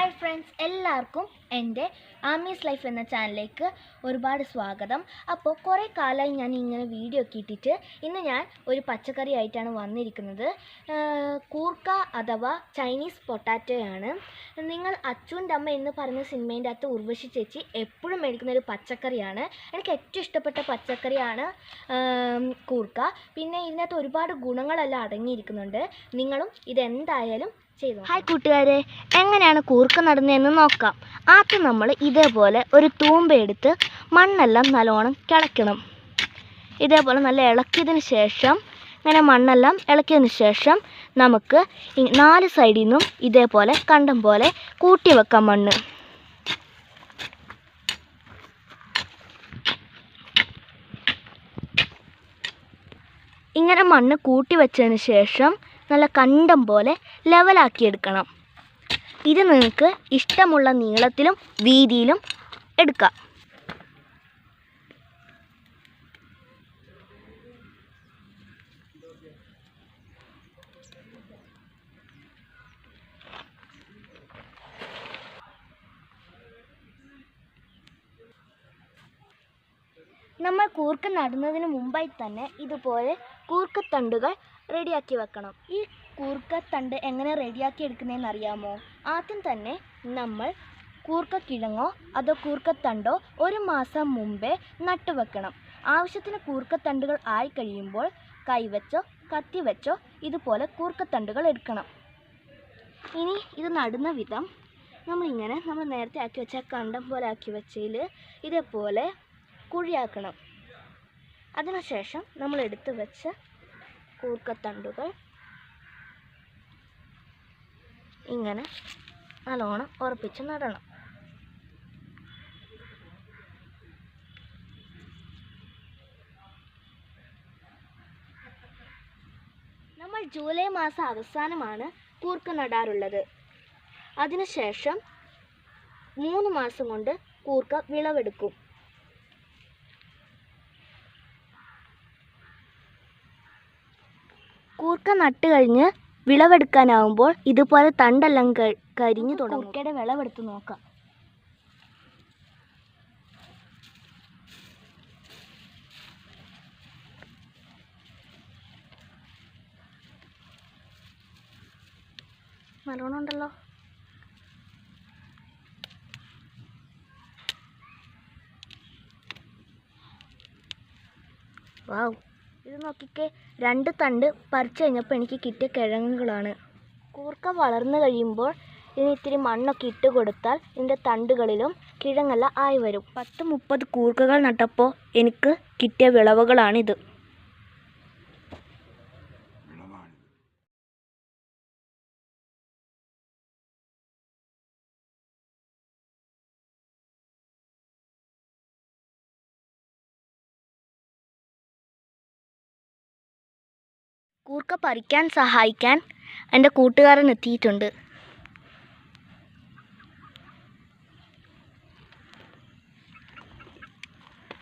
Hi friends, എല്ലാവർക്കും എൻ്റെ Ami's life എന്ന ചാനലിലേക്ക് ഒരുപാട് സ്വാഗതം. അപ്പോൾ കുറേ കാലമായി ഞാൻ ഇങ്ങനെ വീഡിയോ ഒക്കെ ഇട്ടിട്ട് ഇന്ന് ഞാൻ ഒരു പച്ചക്കറി ആയിട്ടാണ് വന്നിരിക്കുന്നത്. കൂർക്ക അഥവാ ചൈനീസ് പൊട്ടാറ്റോയാണ്. നിങ്ങൾ അച്ചുവിൻ്റെ അമ്മ എന്ന് പറയുന്ന സിനിമേൻ്റെ അകത്ത് ഉർവശി ചേച്ചി എപ്പോഴും മേടിക്കുന്ന ഒരു പച്ചക്കറിയാണ്. എനിക്ക് ഏറ്റവും ഇഷ്ടപ്പെട്ട പച്ചക്കറിയാണ് കൂർക്ക. പിന്നെ ഇതിനകത്ത് ഒരുപാട് ഗുണങ്ങളെല്ലാം അടങ്ങിയിരിക്കുന്നുണ്ട്. നിങ്ങളും ഇതെന്തായാലും ചെയ്തു. ഹായ് കൂട്ടുകാരെ, എങ്ങനെയാണ് കൂർക്ക നടുന്നതെന്ന് നോക്കാം. ആദ്യം നമ്മൾ ഇതേപോലെ ഒരു തൂമ്പ എടുത്ത് മണ്ണെല്ലാം നല്ലോണം കിളയ്ക്കണം. ഇതേപോലെ നല്ല ഇളക്കിയതിന് ശേഷം ഇങ്ങനെ മണ്ണെല്ലാം ഇളക്കിയതിന് ശേഷം നമുക്ക് 4 സൈഡിൽ നിന്നും ഇതേപോലെ കണ്ടം പോലെ കൂട്ടി വെക്കാം മണ്ണ്. ഇങ്ങനെ മണ്ണ് കൂട്ടി വെച്ചതിന് ശേഷം നല്ല കണ്ടം പോലെ ലെവലാക്കിയെടുക്കണം. ഇത് നിങ്ങൾക്ക് ഇഷ്ടമുള്ള നീളത്തിലും വീതിയിലും എടുക്കാം. നമ്മൾ കൂർക്ക നടുന്നതിന് മുമ്പായി തന്നെ ഇതുപോലെ കൂർക്കത്തണ്ടുകൾ റെഡിയാക്കി വെക്കണം. ഈ കൂർക്കത്തണ്ട് എങ്ങനെ റെഡിയാക്കി എടുക്കുന്നതെന്ന് അറിയാമോ? ആദ്യം തന്നെ നമ്മൾ കൂർക്കക്കിഴങ്ങോ അതോ കൂർക്കത്തണ്ടോ 1 മാസം മുമ്പേ നട്ടുവെക്കണം. ആവശ്യത്തിന് കൂർക്കത്തണ്ടുകൾ ആയി കഴിയുമ്പോൾ കൈവച്ചോ കത്തി വെച്ചോ ഇതുപോലെ കൂർക്കത്തണ്ടുകൾ എടുക്കണം. ഇനി ഇത് നടുന്ന വിധം നമ്മൾ നേരത്തെ ആക്കി വെച്ച കണ്ടം പോലെ ആക്കി വെച്ചതിൽ ഇതേപോലെ കുഴിയാക്കണം. അതിനുശേഷം നമ്മൾ എടുത്ത് വെച്ച കൂർക്കത്തണ്ടുകൾ ഇങ്ങനെ നല്ലോണം ഉറപ്പിച്ച് നടണം. നമ്മൾ ജൂലൈ മാസം അവസാനമാണ് കൂർക്ക നടാറുള്ളത്. അതിനുശേഷം 3 മാസം കൊണ്ട് കൂർക്ക വിളവെടുക്കും. കൂർക്ക നട്ട് കഴിഞ്ഞ് വിളവെടുക്കാനാവുമ്പോൾ ഇതുപോലെ തണ്ടെല്ലാം കരിഞ്ഞു തുടങ്ങും. കൂർക്കയുടെ വിളവെടുത്ത് നോക്കാം. നല്ലോണം ഉണ്ടല്ലോ. വാവ്, ഇത് നോക്കിക്കേ, 2 തണ്ട് പറിച്ചു കഴിഞ്ഞപ്പോൾ എനിക്ക് കിട്ടിയ കിഴങ്ങുകളാണ്. കൂർക്ക വളർന്നു കഴിയുമ്പോൾ ഇതിന് ഇത്തിരി മണ്ണൊക്കെ ഇട്ട് കൊടുത്താൽ ഇതിൻ്റെ തണ്ടുകളിലും കിഴങ്ങെല്ലാം ആയി വരും. 10-30 കൂർക്കകൾ നട്ടപ്പോൾ എനിക്ക് കിട്ടിയ വിളവുകളാണിത്. കൂർക്ക പറിക്കാൻ സഹായിക്കാൻ എൻ്റെ കൂട്ടുകാരൻ എത്തിയിട്ടുണ്ട്.